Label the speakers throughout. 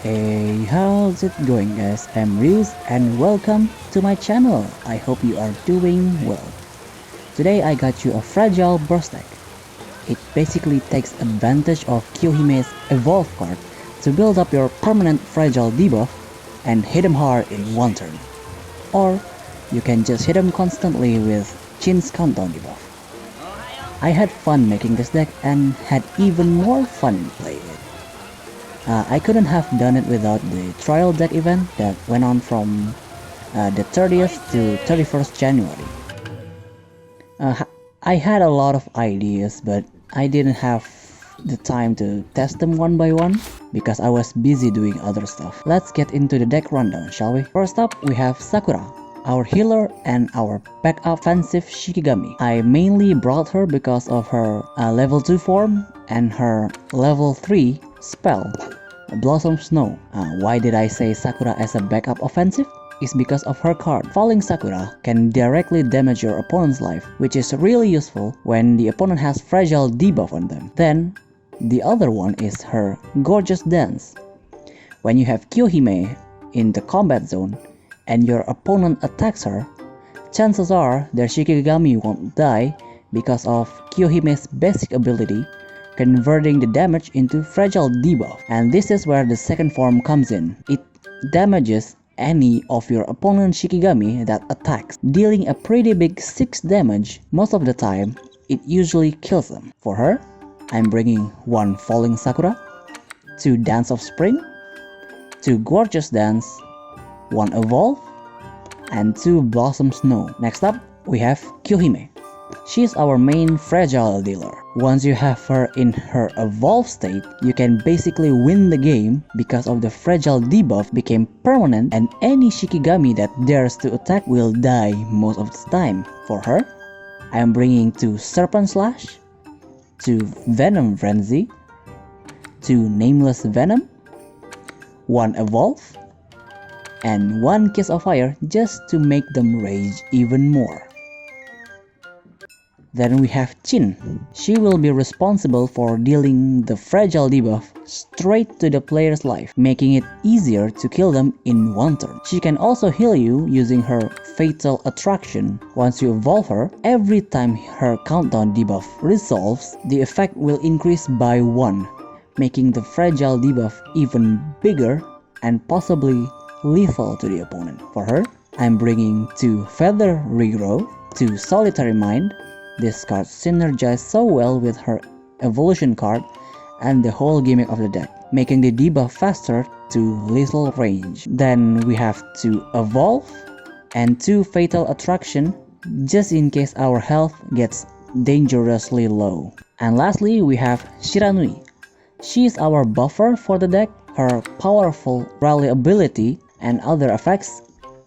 Speaker 1: Hey, how's it going guys? I'm Riz and welcome to my channel. I hope you are doing well. Today I got you a fragile burst deck. It basically takes advantage of Kiyohime's evolve card to build up your permanent fragile debuff and hit him hard in one turn. Or you can just hit him constantly with Chin's countdown debuff. I had fun making this deck and had even more fun playing it. I couldn't have done it without the trial deck event that went on from the 30th to 31st January. I had a lot of ideas, but I didn't have the time to test them one by one because I was busy doing other stuff. Let's get into the deck rundown, shall we? First up, we have Sakura, our healer and our backup offensive Shikigami. I mainly brought her because of her level 2 form and her level 3 spell, Blossom Snow. Why did I say Sakura as a backup offensive? Is because of her card. Falling Sakura can directly damage your opponent's life, which is really useful when the opponent has fragile debuff on them. Then, the other one is her Gorgeous Dance. When you have Kiyohime in the combat zone and your opponent attacks her, chances are their Shikigami won't die because of Kiyohime's basic ability, converting the damage into fragile debuff. And this is where the second form comes in. It damages any of your opponent's Shikigami that attacks, dealing a pretty big 6 damage. Most of the time, it usually kills them. For her, I'm bringing 1 Falling Sakura, 2 Dance of Spring, 2 Gorgeous Dance, 1 Evolve, and 2 Blossom Snow. Next up, we have Kiyohime. She's our main fragile dealer. Once you have her in her evolved state, you can basically win the game because of the fragile debuff became permanent and any Shikigami that dares to attack will die most of the time. For her, I am bringing 2 Serpent Slash, 2 Venom Frenzy, 2 Nameless Venom, 1 Evolve, and 1 Kiss of Fire just to make them rage even more. Then we have Chin. She will be responsible for dealing the fragile debuff straight to the player's life, making it easier to kill them in one turn. She can also heal you using her Fatal Attraction. Once you evolve her, every time her countdown debuff resolves, the effect will increase by 1, making the fragile debuff even bigger and possibly lethal to the opponent. For her, I'm bringing 2 Feather Regrow, 2 Solitary Mind. This card synergizes so well with her evolution card and the whole gimmick of the deck, making the debuff faster to lethal range. Then we have 2 Evolve and 2 Fatal Attraction just in case our health gets dangerously low. And lastly, we have Shiranui. She is our buffer for the deck. Her powerful rally ability and other effects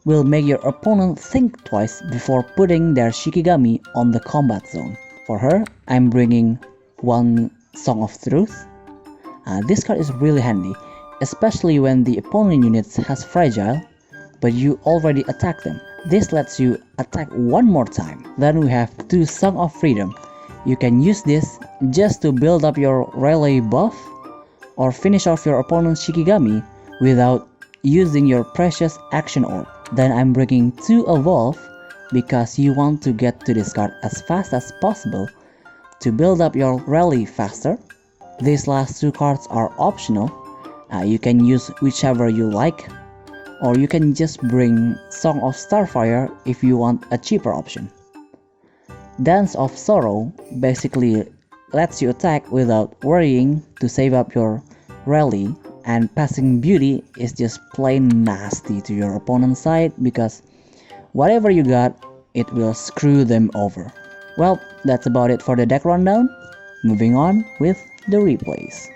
Speaker 1: will make your opponent think twice before putting their Shikigami on the combat zone. For her, I'm bringing 1 Song of Truth. This card is really handy, especially when the opponent unit has fragile, but you already attack them. This lets you attack one more time. Then we have 2 Song of Freedom. You can use this just to build up your rally buff or finish off your opponent's Shikigami without using your precious action orb. Then I'm bringing 2 Evolve because you want to get to this card as fast as possible to build up your rally faster. These last 2 cards are optional. You can use whichever you like, or you can just bring Song of Starfire if you want a cheaper option. Dance of Sorrow basically lets you attack without worrying to save up your rally, and Passing Beauty is just plain nasty to your opponent's side because whatever you got, it will screw them over. Well, that's about it for the deck rundown. Moving on with the replays.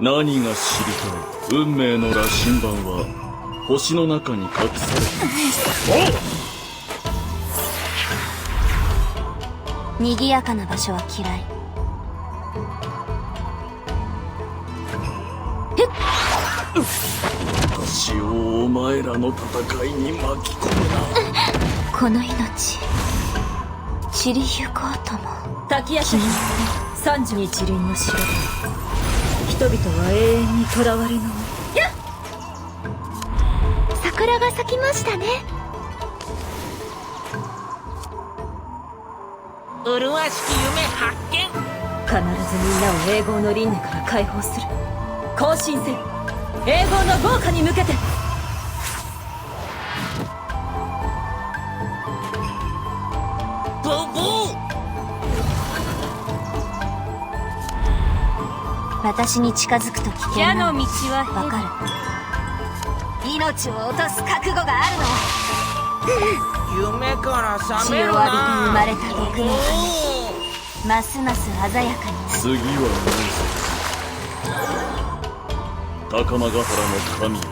Speaker 2: 何が知りたい？運命の羅針盤は星の中に隠されている。
Speaker 3: 賑やかな場所は嫌い。
Speaker 2: 私をお前らの戦いに巻き込むな。
Speaker 3: この命散りゆこうとも。
Speaker 4: 滝夜叉姫32日輪の城で人々は永遠に囚われの身。やっ、
Speaker 3: 桜が咲きましたね。
Speaker 5: 麗しき夢発見。
Speaker 4: 必ずみんなを永劫の輪廻から解放する。更新せよ、永劫の豪華に向けて。
Speaker 5: ブーブー。
Speaker 3: 私に近づくと危険
Speaker 4: 矢
Speaker 3: な
Speaker 4: の道は
Speaker 3: わかる。命を落とす覚悟があるの。
Speaker 5: 夢から覚
Speaker 3: 血を
Speaker 5: める
Speaker 3: 浴びて生ま
Speaker 5: な。
Speaker 3: れた毒の羽、ますます鮮やかになる。
Speaker 2: 次は何ぞ。高間ヶ原の神よ、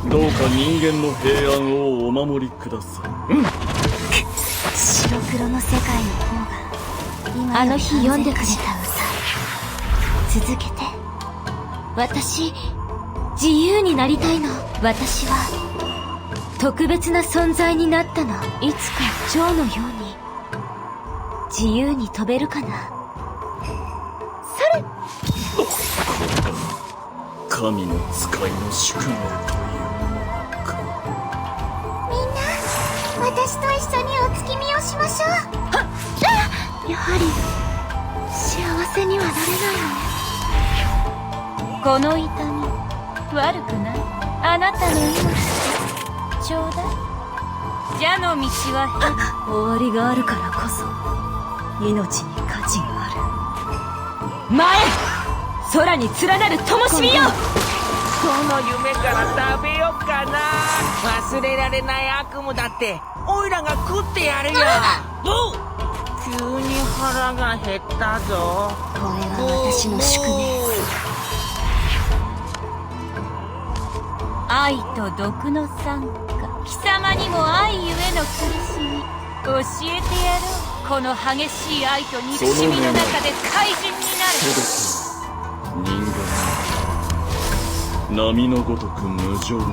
Speaker 2: どうか人間の平安をお守りください。
Speaker 3: 白黒の世界の方が今
Speaker 4: あの日読んでくれた
Speaker 3: 歌続けて。私自由になりたいの。私は特別な存在になったの。いつか蝶のように自由に飛べるかな。それ。
Speaker 2: 神の使いの宿命というのか。
Speaker 3: みんな私と一緒にお月見をしましょう。はっ。やはり幸せにはなれないよね。
Speaker 4: この痛み悪くない。あなたの命ちょうだい。矢の道は終わりがあるからこそ命に価値がある。前空に連なる灯火よ。
Speaker 5: その夢から食べよっかな。忘れられない悪夢だってオイラが食ってやるよ。ブー。急に腹が減ったぞ。
Speaker 3: これは私の宿命。
Speaker 4: 愛と毒の参加。貴様にも愛ゆえの苦しみ教えてやろう。この激しい愛と憎しみの中で怪人になる。
Speaker 2: 人間波のごとく無情な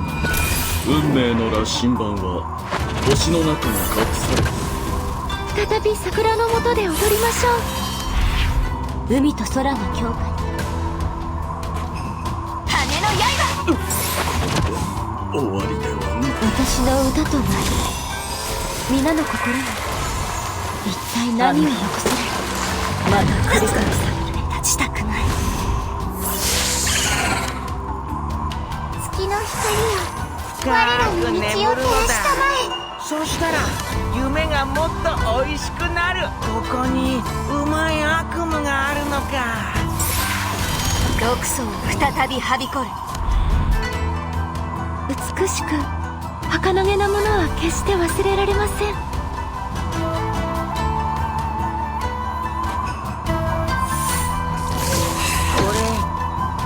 Speaker 2: 運命の羅針盤は星の中に隠されている。
Speaker 3: 再び桜の下で踊りましょう。海と空の境界。羽の刃。
Speaker 2: 終わりではない。
Speaker 3: 私の歌となり皆の心に一体何を残され。
Speaker 4: また繰り返される。
Speaker 3: 立ちたくない。月の光よ、我らに道を照らしたまえ。
Speaker 5: そしたら夢がもっと美味しくなる。ここにうまい悪夢があるのか。
Speaker 3: 毒素を再びはびこる。美しく儚げなものは決して忘れられません。
Speaker 5: これ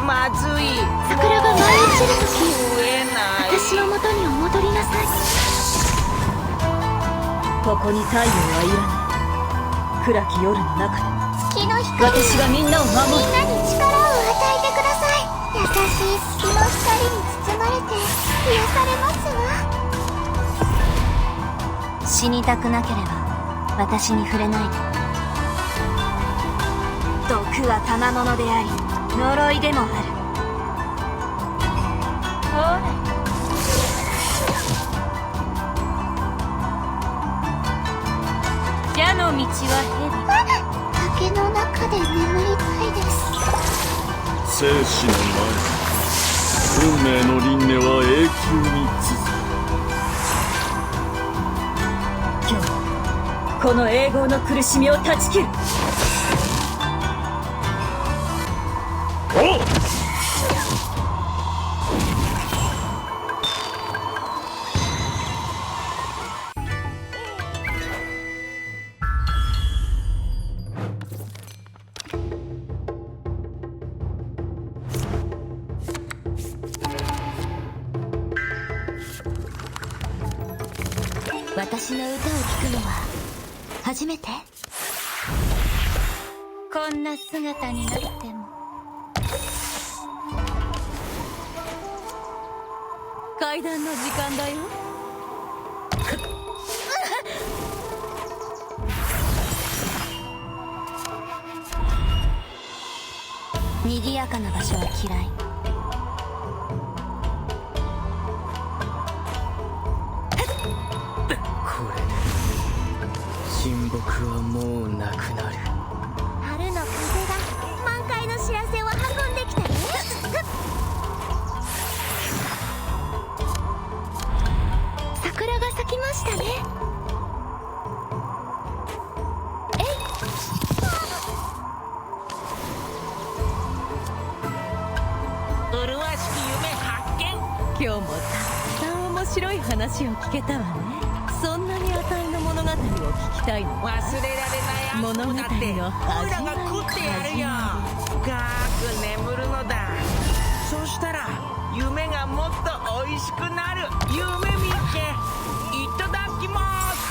Speaker 5: まずい。
Speaker 3: 桜が舞い落ちるとき、
Speaker 5: 食えない。
Speaker 3: 私のもとにお戻りなさい。
Speaker 4: ここに太陽はいらない。暗き夜の中で
Speaker 3: 月の光、
Speaker 4: 私がみんなを守る。
Speaker 3: みんなに力を与えてください。優しい月の光に包まれて癒されますわ。死にたくなければ私に触れないで。毒は賜物であり呪いでもある。
Speaker 4: ほら矢の道は
Speaker 3: 竹の中で眠りたいです。
Speaker 2: 生死の前、運命の輪廻は永久に続く。
Speaker 4: 今日この永劫の苦しみを断ち切る。
Speaker 2: おっ。
Speaker 3: 私の歌を聴くのは初めて？
Speaker 4: こんな姿になっても。階段の時間だよ。
Speaker 3: 賑やかな場所は嫌い。
Speaker 5: これで親睦はもうなくなる。
Speaker 3: 春の風が満開の知らせを運んできたね。桜が咲きましたね。
Speaker 5: 麗しき夢発見。
Speaker 4: 今日もたくさん面白い話を聞けたわね。そんなにあたいの物語を聞きたいの？
Speaker 5: 忘れられない悪夢だってオイラが食ってやるよ。深く眠るのだ。そしたら夢がもっと美味しくなる。夢見っけいただきます。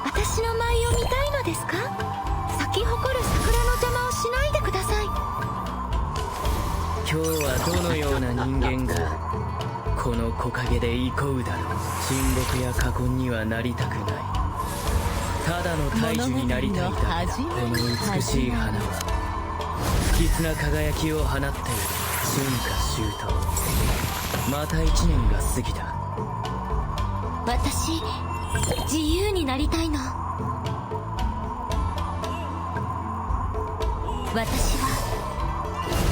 Speaker 3: 私の舞を見たいのですか？咲き誇る桜の邪魔をしないでください。
Speaker 5: 今日はどのような人間がこの木陰で憩うだろう。親睦や禍根にはなりたくない。ただの大樹になりたいだけだ。この美しい花は不吉な輝きを放っている。春夏秋冬、また一年が過ぎた。
Speaker 3: 私、自由になりたいの。私は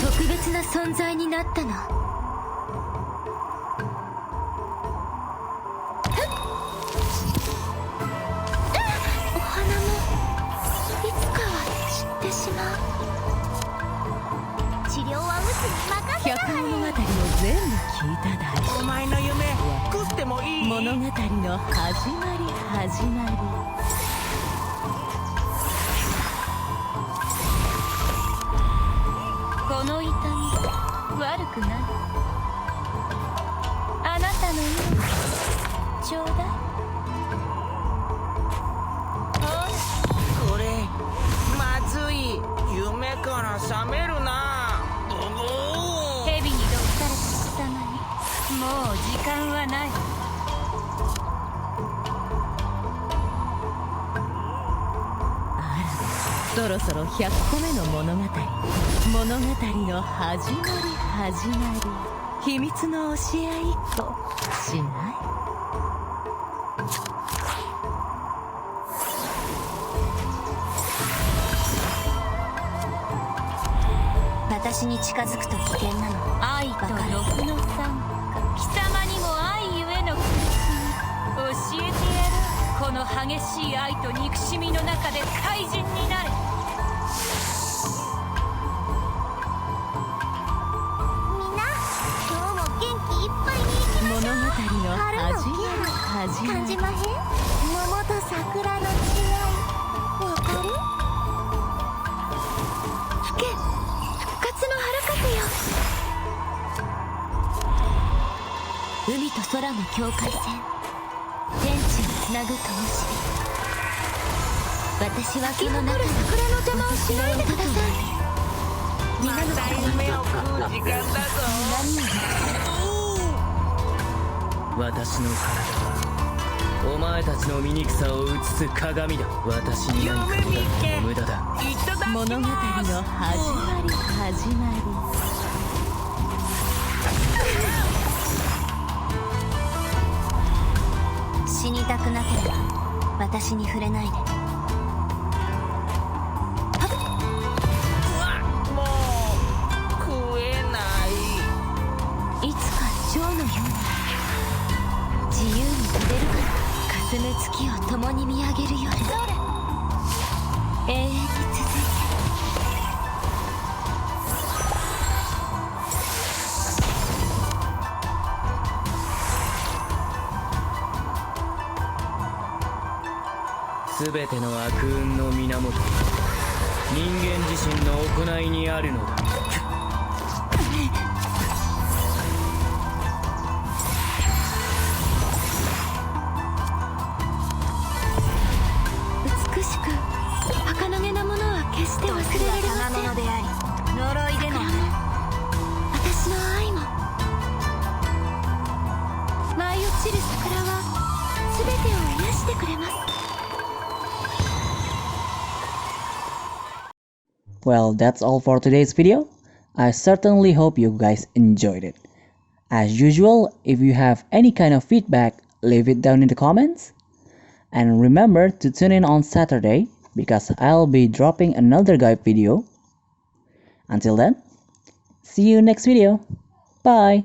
Speaker 3: 特別な存在になったの。お花もいつかは散ってしまう。治療はうちに任せな
Speaker 4: 百物語を全部聞いただろ
Speaker 5: お前の夢食ってもいい？
Speaker 4: 物語の始まり始まり。この痛み悪くない。あなたの命ちょうだい。
Speaker 5: これまずい。夢から覚めるな。
Speaker 4: 蛇に毒された貴様にもう時間はない。あら、そろそろ100個目の物語の始まり始まり。秘密の教え合いっこしない？
Speaker 3: 私に近づくと危険なの。
Speaker 4: 愛と毒の参加。貴様にも愛ゆえの苦しみ教えてやる。この激しい愛と憎しみの中で怪人になれ。
Speaker 3: みんな、今日も元気いっぱいに行きましょう。
Speaker 4: 物語の
Speaker 3: 春の
Speaker 4: 始まり始まり。
Speaker 3: 感じまへん？桃と桜の違いわかる？吹け、復活の春風よ。海と空の境界線、天地をつなぐ灯火。私はその中で桜の邪魔をしないでください。みんなの
Speaker 5: また夢を食う時間だぞ。
Speaker 3: 何を
Speaker 5: 私の体はお前たちの醜さを映す鏡だ。私に何かをやっても無駄だ。
Speaker 4: 物語の始まり始まり。
Speaker 3: 死にたくなければ私に触れないで。
Speaker 5: もう食えない。
Speaker 3: いつか蝶のように自由に飛べるから。霞む月を共に見上げる夜、永遠に続いて。
Speaker 5: すべての悪運の源、人間自身の行いにあるのだ。
Speaker 3: 舞い落ちる桜は全てを癒してくれます。
Speaker 1: Well, that's all for today's video. I certainly hope you guys enjoyed it. As usual, if you have any kind of feedback, leave it down in the comments. And remember to tune in on Saturday because I'll be dropping another guide video. Until then, see you next video. Bye!